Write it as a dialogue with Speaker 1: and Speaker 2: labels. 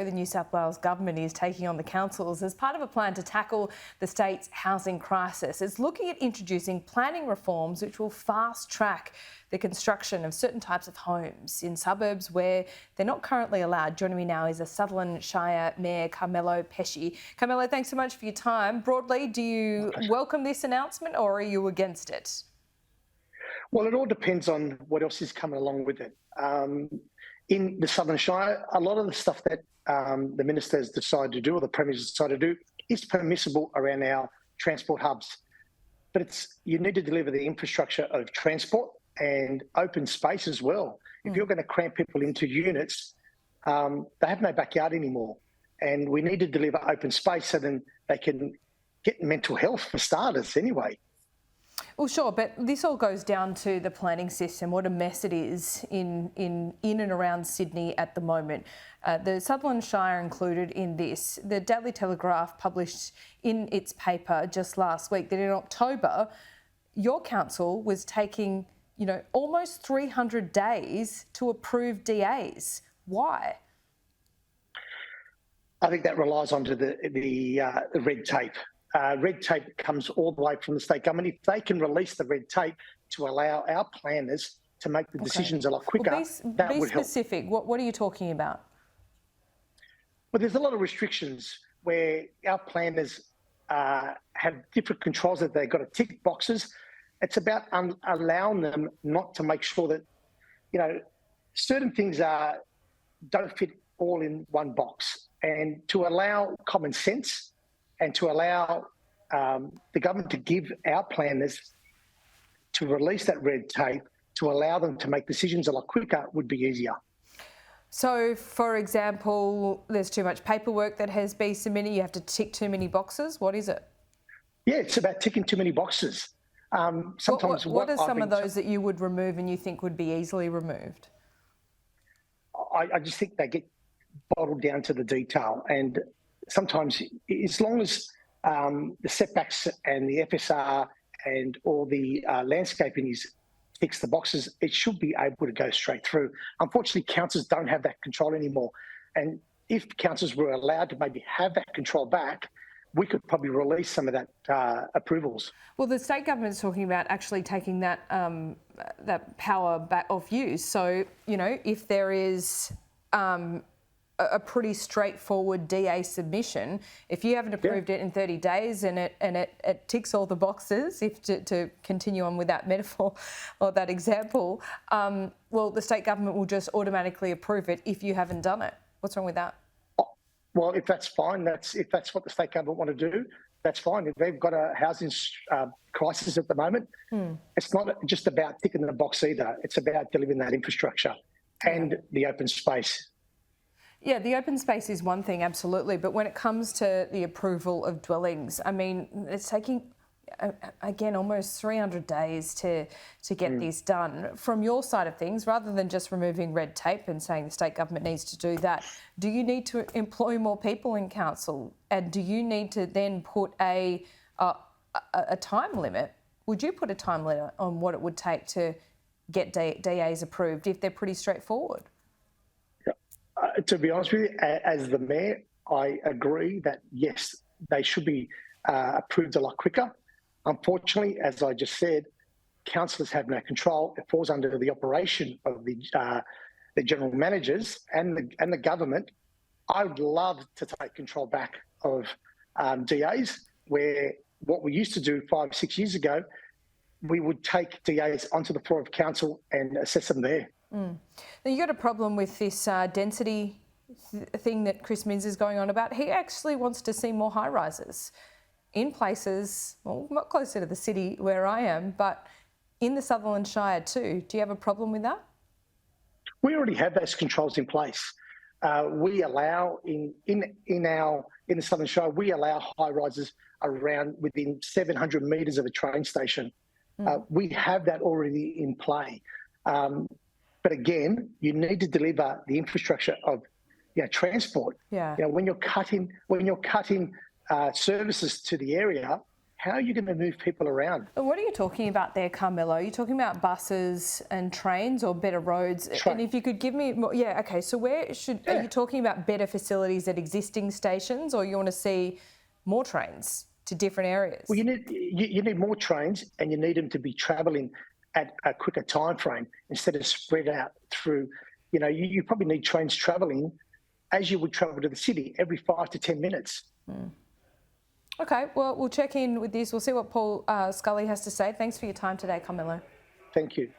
Speaker 1: The New South Wales government is taking on the councils as part of a plan to tackle the state's housing crisis. It's looking at introducing planning reforms which will fast-track the construction of certain types of homes in suburbs where they're not currently allowed. Joining me now is a Sutherland Shire Mayor, Carmelo Pesce. Carmelo, thanks so much for your time. Broadly, do you welcome this announcement or are you against it?
Speaker 2: Well, it all depends on what else is coming along with it. In the Southern Shire, a lot of the stuff that the ministers decide to do or the premiers decide to do is permissible around our transport hubs. But you need to deliver the infrastructure of transport and open space as well. If you're going to cramp people into units, they have no backyard anymore. And we need to deliver open space so then they can get mental health for starters anyway.
Speaker 1: Well, sure, but this all goes down to the planning system, what a mess it is in and around Sydney at the moment. The Sutherland Shire included in this. The Daily Telegraph published in its paper just last week that in October, your council was taking, almost 300 days to approve DAs. Why?
Speaker 2: I think that relies on the red tape. Red tape comes all the way from the state government. If they can release the red tape to allow our planners to make the decisions a lot quicker, that would help. Be
Speaker 1: specific. What are you talking about?
Speaker 2: Well, there's a lot of restrictions where our planners have different controls that they've got to tick boxes. It's about allowing them not to make sure that, certain things don't fit all in one box, and to allow common sense and to allow the government to give our planners to release that red tape to allow them to make decisions a lot quicker would be easier.
Speaker 1: So, for example, there's too much paperwork that has been submitted, you have to tick too many boxes. What is it? Yeah,
Speaker 2: it's about ticking too many boxes.
Speaker 1: Sometimes what are some of those that you would remove and you think would be easily removed?
Speaker 2: I just think they get bottled down to the detail, and sometimes, as long as the setbacks and the FSR and all the landscaping ticks the boxes, it should be able to go straight through. Unfortunately, councils don't have that control anymore. And if councils were allowed to maybe have that control back, we could probably release some of that approvals.
Speaker 1: Well, the state government's talking about actually taking that that power back off you. So, if there is a pretty straightforward DA submission, if you haven't approved it in 30 days and it ticks all the boxes, to continue on with that metaphor or that example, well, the state government will just automatically approve it if you haven't done it. What's wrong with that?
Speaker 2: Well, if that's fine, if that's what the state government want to do, that's fine. If they've got a housing crisis at the moment, it's not just about ticking the box either. It's about delivering that infrastructure and the open space.
Speaker 1: Yeah, the open space is one thing, absolutely. But when it comes to the approval of dwellings, I mean, it's taking, again, almost 300 days to get this done. From your side of things, rather than just removing red tape and saying the state government needs to do that, do you need to employ more people in council? And do you need to then put a time limit? Would you put a time limit on what it would take to get DAs approved if they're pretty straightforward?
Speaker 2: To be honest with you, as the mayor, I agree that, yes, they should be approved a lot quicker. Unfortunately, as I just said, councillors have no control. It falls under the operation of the general managers and the government. I would love to take control back of DAs, where what we used to do 5 or 6 years ago, we would take DAs onto the floor of council and assess them there.
Speaker 1: Now, you got a problem with this density thing that Chris Minns is going on about. He actually wants to see more high-rises in places, well, not closer to the city where I am, but in the Sutherland Shire too. Do you have a problem with that?
Speaker 2: We already have those controls in place. We allow in the Southern Shire, we allow high-rises around within 700 metres of a train station. We have that already in play. But again, you need to deliver the infrastructure of transport.
Speaker 1: Yeah.
Speaker 2: When you're cutting services to the area, how are you going to move people around?
Speaker 1: And what are you talking about there, Carmelo? Are you talking about buses and trains or better roads? And if you could give me more, yeah, okay. So are you talking about better facilities at existing stations, or you want to see more trains to different areas?
Speaker 2: Well, you need more trains, and you need them to be travelling at a quicker time frame instead of spread out through. You probably need trains travelling as you would travel to the city every 5 to 10 minutes.
Speaker 1: Okay, well, we'll check in with this. We'll see what Paul Scully has to say. Thanks for your time today, Carmelo.
Speaker 2: Thank you.